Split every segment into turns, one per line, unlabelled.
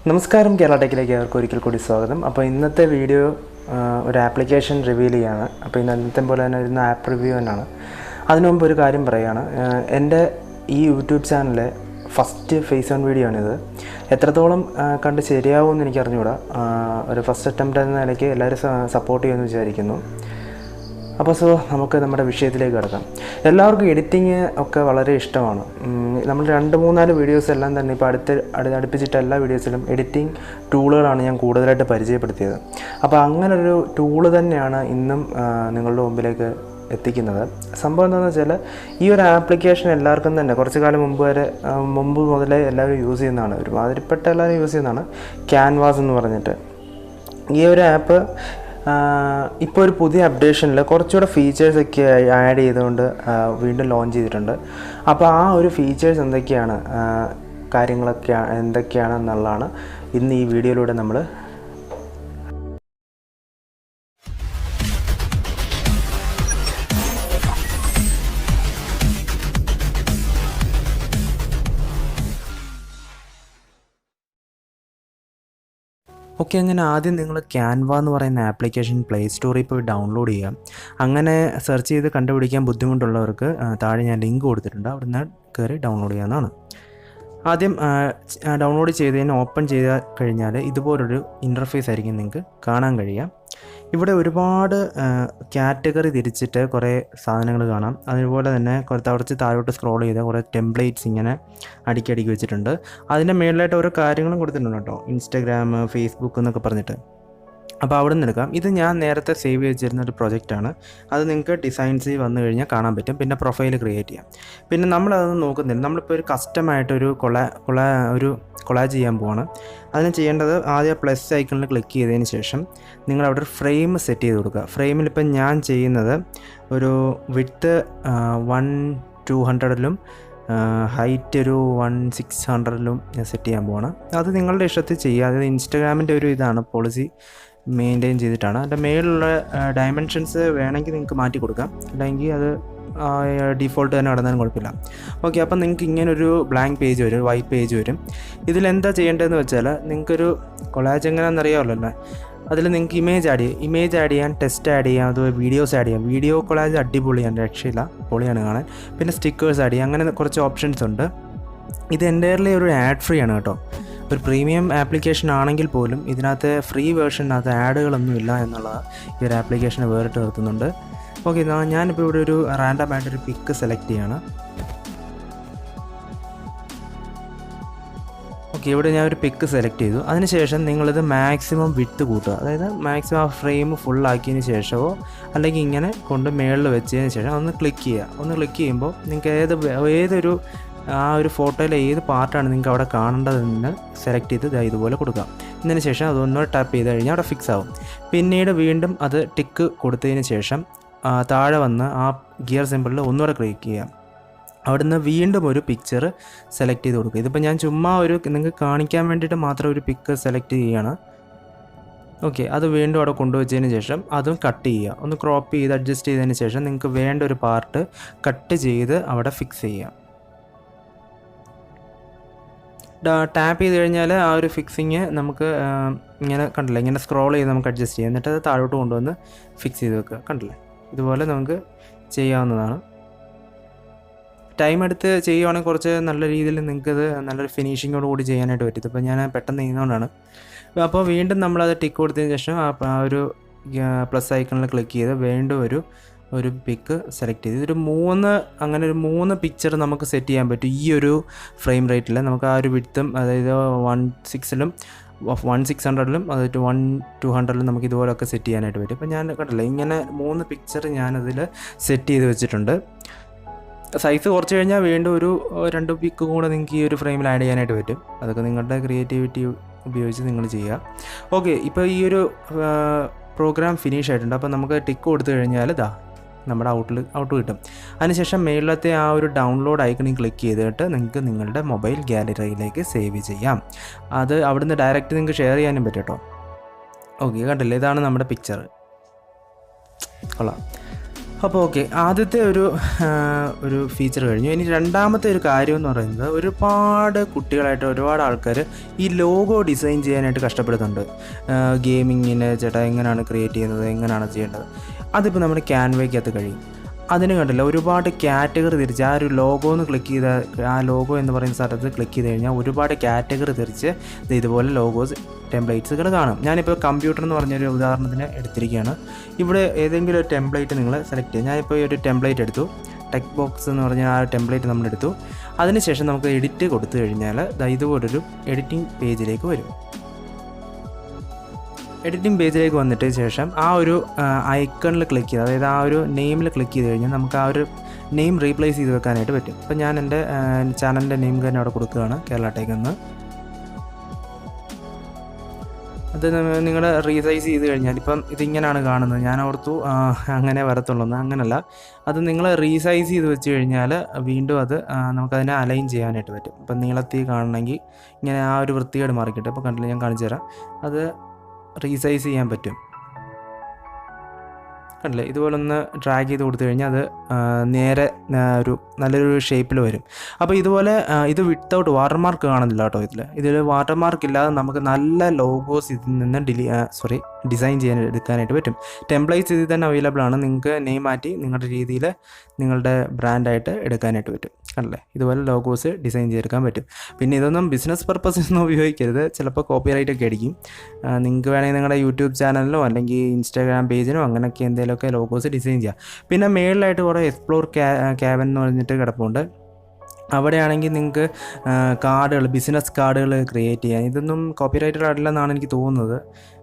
നമസ്കാരം കേരള ടെക്കിലേക്ക് ഒരിക്കൽ കൂടി സ്വാഗതം. അപ്പോൾ ഇന്നത്തെ വീഡിയോ ഒരു ആപ്ലിക്കേഷൻ റിവീൽ ചെയ്യാണ്. അപ്പോൾ ഇന്നത്തെ പോലെ തന്നെ ഇരുന്ന ആപ്പ് റിവ്യൂ തന്നെയാണ്. അതിനു മുമ്പ് ഒരു കാര്യം പറയുകയാണ്, എൻ്റെ ഈ യൂട്യൂബ് ചാനലിലെ ഫസ്റ്റ് ഫേസ് ഓൺ വീഡിയോ ആണിത്. എത്രത്തോളം കണ്ട് ശരിയാവുമെന്ന് എനിക്ക് അറിഞ്ഞുകൂടാ. ഒരു ഫസ്റ്റ് അറ്റംപ്റ്റ് എന്ന നിലയ്ക്ക് എല്ലാവരും സപ്പോർട്ട് ചെയ്യുമെന്ന് വിചാരിക്കുന്നു. അപ്പോൾ നമുക്ക് നമ്മുടെ വിഷയത്തിലേക്ക് കിടക്കാം. എല്ലാവർക്കും എഡിറ്റിങ് ഒക്കെ വളരെ ഇഷ്ടമാണ്. നമ്മൾ 2-3-4 വീഡിയോസ് എല്ലാം തന്നെ ഇപ്പോൾ അടുപ്പിച്ചിട്ട് എല്ലാ വീഡിയോസിലും എഡിറ്റിംഗ് ടൂളുകളാണ് ഞാൻ കൂടുതലായിട്ട് പരിചയപ്പെടുത്തിയത്. അപ്പോൾ അങ്ങനൊരു ടൂള് തന്നെയാണ് ഇന്നും നിങ്ങളുടെ മുമ്പിലേക്ക് എത്തിക്കുന്നത്. സംഭവം എന്താണെന്ന് വെച്ചാൽ, ഈ ഒരു ആപ്ലിക്കേഷൻ എല്ലാവർക്കും തന്നെ കുറച്ച് കാലം മുമ്പ് മുതലേ എല്ലാവരും യൂസ് ചെയ്യുന്നതാണ്. ഒരുമാതിരിപ്പെട്ട എല്ലാവരും യൂസ് ചെയ്യുന്നതാണ് ക്യാൻവാസ് എന്ന് പറഞ്ഞിട്ട്. ഈ ഒരു ആപ്പ് ഇപ്പോൾ ഒരു പുതിയ അപ്ഡേഷനിൽ കുറച്ചുകൂടെ ഫീച്ചേഴ്സൊക്കെ ആഡ് ചെയ്തുകൊണ്ട് വീണ്ടും ലോഞ്ച് ചെയ്തിട്ടുണ്ട്. അപ്പോൾ ആ ഒരു ഫീച്ചേഴ്സ് എന്തൊക്കെയാണ്, കാര്യങ്ങളൊക്കെ എന്തൊക്കെയാണെന്നുള്ളതാണ് ഇന്ന് ഈ വീഡിയോയിലൂടെ നമ്മൾ അങ്ങനെ ആദ്യം നിങ്ങൾ ക്യാൻവ എന്ന് പറയുന്ന ആപ്ലിക്കേഷൻ പ്ലേ സ്റ്റോറിൽ പോയി ഡൗൺലോഡ് ചെയ്യാം. അങ്ങനെ സെർച്ച് ചെയ്ത് കണ്ടുപിടിക്കാൻ ബുദ്ധിമുട്ടുള്ളവർക്ക് താഴെ ഞാൻ ലിങ്ക് കൊടുത്തിട്ടുണ്ട്, അവിടുന്ന് കയറി ഡൗൺലോഡ് ചെയ്യാവുന്നതാണ്. ആദ്യം ഡൗൺലോഡ് ചെയ്തതിന് ഓപ്പൺ ചെയ്ത് കഴിഞ്ഞാൽ ഇതുപോലൊരു ഇൻ്റർഫേസ് ആയിരിക്കും നിങ്ങൾക്ക് കാണാൻ കഴിയുക. ഇവിടെ ഒരുപാട് കാറ്റഗറി തിരിച്ചിട്ട് കുറേ സാധനങ്ങൾ കാണാം. അതുപോലെ തന്നെ കുറച്ച് താഴോട്ട് സ്ക്രോൾ ചെയ്ത് കുറേ ടെംപ്ലേറ്റ്സ് ഇങ്ങനെ അടുക്കി വെച്ചിട്ടുണ്ട്. അതിൻ്റെ മേളിലായിട്ട് ഓരോ കാര്യങ്ങളും കൊടുത്തിട്ടുണ്ട് കേട്ടോ, ഇൻസ്റ്റാഗ്രാം, ഫേസ്ബുക്ക് എന്നൊക്കെ പറഞ്ഞിട്ട്. അപ്പോൾ അവിടെ നിന്ന് എടുക്കാം. ഇത് ഞാൻ നേരത്തെ സേവ് ചെയ്തിരുന്ന ഒരു പ്രൊജക്റ്റാണ്. അത് നിങ്ങൾക്ക് ഡിസൈൻസ് വന്നു കഴിഞ്ഞാൽ കാണാൻ പറ്റും. പിന്നെ പ്രൊഫൈൽ ക്രിയേറ്റ് ചെയ്യാം. പിന്നെ നമ്മളതൊന്നും നോക്കുന്നില്ല. നമ്മളിപ്പോൾ ഒരു കസ്റ്റമായിട്ടൊരു കൊളാജ് ചെയ്യാൻ പോവാണ്. അതിന് ചെയ്യേണ്ടത് ആദ്യം പ്ലസ് ഐക്കണിൽ ക്ലിക്ക് ചെയ്തതിന് ശേഷം നിങ്ങളവിടെ ഒരു ഫ്രെയിം സെറ്റ് ചെയ്ത് കൊടുക്കുക. ഫ്രെയിമിലിപ്പം ഞാൻ ചെയ്യുന്നത് ഒരു വിഡ്ത്ത് 1200-ലും ഹൈറ്റ് ഒരു 1600-ലും ഞാൻ സെറ്റ് ചെയ്യാൻ പോവാണ്. അത് നിങ്ങളുടെ ഇഷ്ടത്തിൽ ചെയ്യുക. അത് ഇൻസ്റ്റാഗ്രാമിൻ്റെ ഒരു ഇതാണ്, പോളിസി മെയിൻറ്റെയിൻ ചെയ്തിട്ടാണ്. അതിൻ്റെ മേലുള്ള ഡയമെൻഷൻസ് വേണമെങ്കിൽ നിങ്ങൾക്ക് മാറ്റി കൊടുക്കാം, അല്ലെങ്കിൽ അത് ഡിഫോൾട്ട് തന്നെ നടന്നാലും കുഴപ്പമില്ല. ഓക്കെ, അപ്പം നിങ്ങൾക്ക് ഇങ്ങനൊരു ബ്ലാങ്ക് പേജ് വരും, വൈറ്റ് പേജ് വരും. ഇതിലെന്താ ചെയ്യേണ്ടതെന്ന് വെച്ചാൽ, നിങ്ങൾക്കൊരു കൊളാജ് എങ്ങനെയാണെന്ന് അറിയാമല്ലോ. അതിൽ നിങ്ങൾക്ക് ഇമേജ് ആഡ് ചെയ്യാം, ടെക്സ്റ്റ് ആഡ് ചെയ്യാം, അതുപോലെ വീഡിയോസ് ആഡ് ചെയ്യാം. വീഡിയോ കൊളാജ് അടിപൊളിയാണ്, രക്ഷയില്ല, പൊളിയാണ് കാണാൻ. പിന്നെ സ്റ്റിക്കേഴ്സ് ആഡ് ചെയ്യാം. അങ്ങനെ കുറച്ച് ഓപ്ഷൻസ് ഉണ്ട്. ഇത് എൻ്റയർലി ഒരു ആഡ് ഫ്രീ ആണ് കേട്ടോ. ഒരു പ്രീമിയം ആപ്ലിക്കേഷൻ ആണെങ്കിൽ പോലും ഇതിനകത്ത് ഫ്രീ വേർഷനകത്ത് ആഡുകളൊന്നും ഇല്ല എന്നുള്ളത് ഈ ഒരു ആപ്ലിക്കേഷനെ വേറിട്ട് നിർത്തുന്നുണ്ട്. ഓക്കെ, ഞാനിപ്പോൾ ഇവിടെ ഒരു റാൻഡമായിട്ടൊരു പിക്ക് സെലക്ട് ചെയ്യാണ്. ഓക്കെ, ഇവിടെ ഞാൻ ഒരു പിക്ക് സെലക്ട് ചെയ്തു. അതിനുശേഷം നിങ്ങളിത് മാക്സിമം വിഡ്ത്ത് കൂട്ടുക. അതായത് മാക്സിമം ആ ഫ്രെയിം ഫുള്ളാക്കിയതിന് ശേഷമോ അല്ലെങ്കിൽ ഇങ്ങനെ കൊണ്ട് മേളിൽ വെച്ചതിന് ശേഷം ഒന്ന് ക്ലിക്ക് ചെയ്യുക. ഒന്ന് ക്ലിക്ക് ചെയ്യുമ്പോൾ നിങ്ങൾക്ക് ഏതൊരു ആ ഒരു ഫോട്ടോയിലെ ഏത് പാർട്ടാണ് നിങ്ങൾക്ക് അവിടെ കാണേണ്ടതെന്ന് സെലക്ട് ചെയ്ത് ഇതുപോലെ കൊടുക്കാം. ഇതിന് ശേഷം അതൊന്നൂടെ ടാപ്പ് ചെയ്ത് കഴിഞ്ഞാൽ അവിടെ ഫിക്സ് ആവും. പിന്നീട് വീണ്ടും അത് ടിക്ക് കൊടുത്തതിന് ശേഷം താഴെ വന്ന് ആ ഗിയർ സിമ്പിളിൽ ഒന്നുകൂടെ ക്ലിക്ക് ചെയ്യാം. അവിടുന്ന് വീണ്ടും ഒരു പിക്ചർ സെലക്ട് ചെയ്ത് കൊടുക്കുക. ഇതിപ്പോൾ ഞാൻ ചുമ്മാ നിങ്ങൾക്ക് കാണിക്കാൻ വേണ്ടിയിട്ട് മാത്രം ഒരു പിക്ക് സെലക്ട് ചെയ്യുകയാണ്. ഓക്കെ, അത് വീണ്ടും അവിടെ കൊണ്ടുവച്ചതിന് ശേഷം അതും കട്ട് ചെയ്യുക. ഒന്ന് ക്രോപ്പ് ചെയ്ത് അഡ്ജസ്റ്റ് ചെയ്തതിന് ശേഷം നിങ്ങൾക്ക് വേണ്ട ഒരു പാർട്ട് കട്ട് ചെയ്ത് അവിടെ ഫിക്സ് ചെയ്യുക. ടാപ്പ് ചെയ്ത് കഴിഞ്ഞാൽ ആ ഒരു ഫിക്സിങ് നമുക്ക് ഇങ്ങനെ കണ്ടില്ലേ, ഇങ്ങനെ സ്ക്രോൾ ചെയ്ത് നമുക്ക് അഡ്ജസ്റ്റ് ചെയ്യാം. എന്നിട്ട് അത് താഴോട്ട് കൊണ്ടുവന്ന് ഫിക്സ് ചെയ്ത് വെക്കുക. കണ്ടില്ലേ, ഇതുപോലെ നമുക്ക് ചെയ്യാവുന്നതാണ്. ടൈം എടുത്ത് ചെയ്യുവാണെങ്കിൽ കുറച്ച് നല്ല രീതിയിൽ നിങ്ങൾക്കത് നല്ലൊരു ഫിനിഷിങ്ങോട് കൂടി ചെയ്യാനായിട്ട് പറ്റും. ഇപ്പോൾ ഞാൻ പെട്ടെന്ന് ചെയ്യുന്നതുകൊണ്ടാണ്. അപ്പോൾ വീണ്ടും നമ്മളത് ടിക്ക് കൊടുത്തതിന് ശേഷം ആ ഒരു പ്ലസ് ഐക്കണിൽ ക്ലിക്ക് ചെയ്ത് വീണ്ടും ഒരു പിക്ക് സെലക്ട് ചെയ്ത് ഒരു 3 പിക്ചർ നമുക്ക് സെറ്റ് ചെയ്യാൻ പറ്റും. ഈ ഒരു ഫ്രെയിം റേറ്റിൽ നമുക്ക് ആ ഒരു വിഡ്ത്തും, അതായത് 16-ലും 1600-ലും അതായത് 1200-ലും നമുക്ക് ഇതുപോലൊക്കെ സെറ്റ് ചെയ്യാനായിട്ട് പറ്റും. ഇപ്പോൾ ഞാൻ കണ്ടില്ല, ഇങ്ങനെ 3 പിക്ചർ ഞാനതിൽ സെറ്റ് ചെയ്ത് വെച്ചിട്ടുണ്ട്. സൈസ് കുറച്ച് കഴിഞ്ഞാൽ വീണ്ടും ഒരു 2 പിക്ക് കൂടെ നിങ്ങൾക്ക് ഈ ഒരു ഫ്രെയിമിൽ ആഡ് ചെയ്യാനായിട്ട് പറ്റും. അതൊക്കെ നിങ്ങളുടെ ക്രിയേറ്റിവിറ്റി ഉപയോഗിച്ച് നിങ്ങൾ ചെയ്യുക. ഓക്കെ, ഇപ്പോൾ ഈ ഒരു പ്രോഗ്രാം ഫിനിഷ് ആയിട്ടുണ്ട്. അപ്പോൾ നമുക്ക് ടിക്ക് കൊടുത്തു കഴിഞ്ഞാൽ നമ്മുടെ ഔട്ട് കിട്ടും. അതിനുശേഷം മേളിലത്തെ ആ ഒരു ഡൗൺലോഡ് ഐക്കണിൽ ക്ലിക്ക് ചെയ്തിട്ട് നിങ്ങൾക്ക് നിങ്ങളുടെ മൊബൈൽ ഗാലറിയിലേക്ക് സേവ് ചെയ്യാം. അത് അവിടുന്ന് ഡയറക്റ്റ് നിങ്ങൾക്ക് ഷെയർ ചെയ്യാനും പറ്റും കേട്ടോ. ഓക്കെ, കണ്ടില്ലേ, ഇതാണ് നമ്മുടെ പിക്ചർ. കൊള്ളാം. അപ്പോൾ ഓക്കെ, ആദ്യത്തെ ഒരു ഫീച്ചർ കഴിഞ്ഞു. ഇനി രണ്ടാമത്തെ ഒരു കാര്യം എന്ന് പറയുന്നത്, ഒരുപാട് കുട്ടികളായിട്ട് ഒരുപാട് ആൾക്കാർ ഈ ലോഗോ ഡിസൈൻ ചെയ്യാനായിട്ട് കഷ്ടപ്പെടുന്നുണ്ട്. ഗെയിമിങ്ങിന് ചേട്ടാ എങ്ങനെയാണ് ക്രിയേറ്റ് ചെയ്യുന്നത്, എങ്ങനെയാണ് ചെയ്യേണ്ടത്. അതിപ്പോൾ നമ്മുടെ ക്യാൻവയ്ക്കകത്ത് കഴിയും. അതിന് കണ്ടില്ല, ഒരുപാട് കാറ്റഗറി തിരിച്ച് ആ ഒരു ലോഗോ എന്ന് ക്ലിക്ക് ചെയ്താൽ, ആ ലോഗോ എന്ന് പറയുന്ന സ്ഥലത്ത് ക്ലിക്ക് ചെയ്ത് കഴിഞ്ഞാൽ ഒരുപാട് കാറ്റഗറി തിരിച്ച് ഇതുപോലെ ലോഗോസ് ടെംപ്ലേറ്റ്സുകൾ കാണും. ഞാനിപ്പോൾ കമ്പ്യൂട്ടർ എന്ന് പറഞ്ഞൊരു ഉദാഹരണത്തിന് എടുത്തിരിക്കുകയാണ്. ഇവിടെ ഏതെങ്കിലും ഒരു ടെംപ്ലേറ്റ് നിങ്ങൾ സെലക്ട് ചെയ്യുക. ഞാനിപ്പോൾ ഈ ഒരു ടെംപ്ലേറ്റ് എടുത്തു, ടെക് ബോക്സ് എന്ന് പറഞ്ഞ ആ ടെംപ്ലേറ്റ് നമ്മളെടുത്തു. അതിനുശേഷം നമുക്ക് എഡിറ്റ് കൊടുത്തു കഴിഞ്ഞാൽ ഇതുപോലൊരു എഡിറ്റിംഗ് പേജിലേക്ക് വരും. എഡിറ്റിംഗ് പേജിലേക്ക് വന്നിട്ട് ശേഷം ആ ഒരു ഐക്കണിൽ ക്ലിക്ക് ചെയ്ത്, അതായത് ആ ഒരു നെയിമിൽ ക്ലിക്ക് ചെയ്ത് കഴിഞ്ഞാൽ നമുക്ക് ആ ഒരു നെയിം റീപ്ലേസ് ചെയ്ത് വെക്കാനായിട്ട് പറ്റും. അപ്പോൾ ഞാൻ എൻ്റെ ചാനലിൻ്റെ നെയിം തന്നെ അവിടെ കൊടുക്കുകയാണ്, കേരള ടെക് എന്ന്. അത് നിങ്ങൾ റീസൈസ് ചെയ്ത് കഴിഞ്ഞാൽ ഇപ്പം ഇതിങ്ങനെയാണ് കാണുന്നത്. ഞാൻ ഓർത്തു അങ്ങനെ വരത്തുള്ളൂ, അങ്ങനല്ല. അത് നിങ്ങൾ റീസൈസ് ചെയ്ത് വെച്ച് കഴിഞ്ഞാൽ വീണ്ടും അത് നമുക്കതിനെ അലൈൻ ചെയ്യാനായിട്ട് പറ്റും. ഇപ്പം നീളത്തിൽ കാണണമെങ്കിൽ ഇങ്ങനെ ആ ഒരു വൃത്തികേട് മാറിക്കിട്ടും. അപ്പോൾ കണ്ടില്ല, ഞാൻ കാണിച്ചു തരാം. അത് റീസൈസ് ചെയ്യാൻ പറ്റും. കണ്ടില്ലേ, ഇതുപോലെ ഒന്ന് ഡ്രാഗ് ചെയ്ത് കൊടുത്തു കഴിഞ്ഞാൽ അത് നേരെ ഒരു നല്ലൊരു ഷേപ്പിൽ വരും. അപ്പോൾ ഇതുപോലെ ഇത് വിത്തൗട്ട് വാട്ടർമാർക്ക് കാണുന്നില്ല കേട്ടോ. ഇതിൽ വാട്ടർമാർക്ക് ഇല്ലാതെ നമുക്ക് നല്ല ലോഗോസ് ഇതിൽ നിന്ന് ഡിസൈൻ എടുക്കാനായിട്ട് പറ്റും. ടെംപ്ലേറ്റ്സ് ഇതിൽ തന്നെ അവൈലബിൾ ആണ്. നിങ്ങൾക്ക് നെയിം മാറ്റി നിങ്ങളുടെ രീതിയിൽ നിങ്ങളുടെ ബ്രാൻഡായിട്ട് എടുക്കാനായിട്ട് പറ്റും. കണ്ടില്ലേ, ഇതുപോലെ ലോഗോസ് ഡിസൈൻ ചെയ്തെടുക്കാൻ പറ്റും. പിന്നെ ഇതൊന്നും ബിസിനസ് പർപ്പസിനൊന്നും ഉപയോഗിക്കരുത്, ചിലപ്പോൾ കോപ്പിറൈറ്റ് ഒക്കെ അടിക്കും. നിങ്ങൾക്ക് വേണമെങ്കിൽ നിങ്ങളുടെ യൂട്യൂബ് ചാനലിലോ അല്ലെങ്കിൽ ഇൻസ്റ്റാഗ്രാം പേജിനോ അങ്ങനെയൊക്കെ എന്തെങ്കിലുമൊക്കെ ലോഗോസ് ഡിസൈൻ ചെയ്യാം. പിന്നെ മേളിലായിട്ട് കുറേ എക്സ്പ്ലോർ ക്യാബൻ എന്ന് പറഞ്ഞിട്ട് കിടപ്പുണ്ട്. അവിടെയാണെങ്കിൽ നിങ്ങൾക്ക് കാർഡുകൾ, ബിസിനസ് കാർഡുകൾ ക്രിയേറ്റ് ചെയ്യാം. ഇതൊന്നും കോപ്പിറൈറ്റഡ് അല്ലെന്നാണ് എനിക്ക് തോന്നുന്നത്,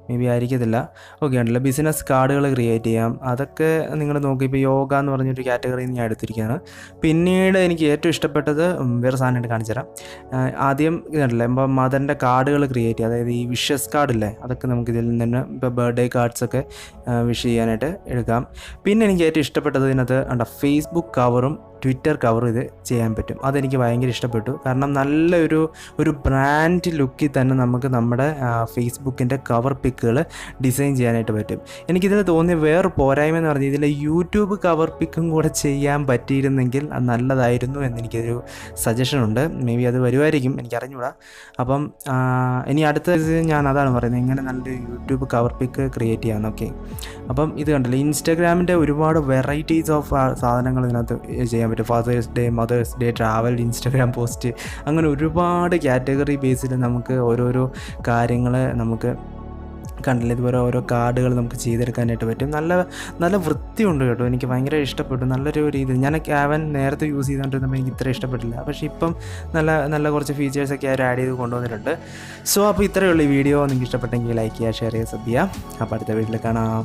മേ ബി ആയിരിക്കത്തില്ല. ഓക്കെ, ഉണ്ടല്ലോ, ബിസിനസ് കാർഡുകൾ ക്രിയേറ്റ് ചെയ്യാം. അതൊക്കെ നിങ്ങൾ നോക്കി. ഇപ്പോൾ യോഗ എന്ന് പറഞ്ഞൊരു കാറ്റഗറിയിൽ ഞാൻ എടുത്തിരിക്കുകയാണ്. പിന്നീട് എനിക്ക് ഏറ്റവും ഇഷ്ടപ്പെട്ടത് വേറെ സാധനമായിട്ട് കാണിച്ചു തരാം. ആദ്യം ഇതുണ്ടല്ലോ, ഇപ്പോൾ മദറിൻ്റെ കാർഡുകൾ ക്രിയേറ്റ് ചെയ്യുക, അതായത് ഈ വിഷസ് കാർഡില്ലേ, അതൊക്കെ നമുക്ക് ഇതിൽ നിന്ന് ഇപ്പോൾ ബർത്ത്ഡേ കാർഡ്സൊക്കെ വിഷ് ചെയ്യാനായിട്ട് എടുക്കാം. പിന്നെ എനിക്ക് ഏറ്റവും ഇഷ്ടപ്പെട്ടത് ഇതിനകത്ത് ഫേസ്ബുക്ക് കവറും ട്വിറ്റർ കവറും ഇത് ചെയ്യാൻ പറ്റും. അതെനിക്ക് ഭയങ്കര ഇഷ്ടപ്പെട്ടു. കാരണം നല്ലൊരു ബ്രാൻഡ് ലുക്കിൽ തന്നെ നമുക്ക് നമ്മുടെ ഫേസ്ബുക്കിൻ്റെ കവർ പിക്കുകൾ ഡിസൈൻ ചെയ്യാനായിട്ട് പറ്റും. എനിക്കിതിൽ തോന്നിയ വേറെ പോരായ്മ എന്ന് പറഞ്ഞാൽ ഇതിൽ യൂട്യൂബ് കവർ പിക്കും കൂടെ ചെയ്യാൻ പറ്റിയിരുന്നെങ്കിൽ അത് നല്ലതായിരുന്നു എന്നെനിക്കൊരു സജഷനുണ്ട്. മേ ബി അത് വരുമായിരിക്കും, എനിക്കറിഞ്ഞൂടാ. അപ്പം ഇനി അടുത്ത ഞാൻ അതാണ് പറയുന്നത്, ഇങ്ങനെ നല്ലൊരു യൂട്യൂബ് കവർ പിക്ക് ക്രിയേറ്റ് ചെയ്യാമെന്ന്. ഓക്കെ, അപ്പം ഇത് കണ്ടല്ലോ, ഇൻസ്റ്റാഗ്രാമിൻ്റെ ഒരുപാട് വെറൈറ്റീസ് ഓഫ് സാധനങ്ങൾ ഇതിനകത്ത് ചെയ്യാൻ പറ്റും. Father's Day, Mother's Day, travel, Instagram post, അങ്ങനെ ഒരുപാട് കാറ്റഗറി ബേസിൽ നമുക്ക് ഓരോരോ കാര്യങ്ങൾ നമുക്ക് കണ്ടില്ല, ഇതുപോലെ ഓരോ കാർഡുകൾ നമുക്ക് ചെയ്തെടുക്കാനായിട്ട് പറ്റും. നല്ല വൃത്തിയുണ്ട് കേട്ടോ, എനിക്ക് ഭയങ്കര ഇഷ്ടപ്പെട്ടു. നല്ലൊരു രീതി. ഞാൻ ക്യാവൻ നേരത്തെ യൂസ് ചെയ്തുകൊണ്ടിരുന്നപ്പോൾ എനിക്ക് ഇത്ര ഇഷ്ടപ്പെട്ടില്ല, പക്ഷേ ഇപ്പം നല്ല കുറച്ച് ഫീച്ചേഴ്സൊക്കെ അവർ ആഡ് ചെയ്ത് കൊണ്ടുവന്നിട്ടുണ്ട്. സോ അപ്പോൾ ഇത്രയേ ഉള്ളൂ ഈ വീഡിയോ. നിങ്ങൾക്ക് ഇഷ്ടപ്പെട്ടെങ്കിൽ ലൈക്ക് ചെയ്യുക, ഷെയർ ചെയ്യുക, സബ് ചെയ്യുക. അപ്പോൾ അടുത്ത വീഡിയോയിൽ കാണാം.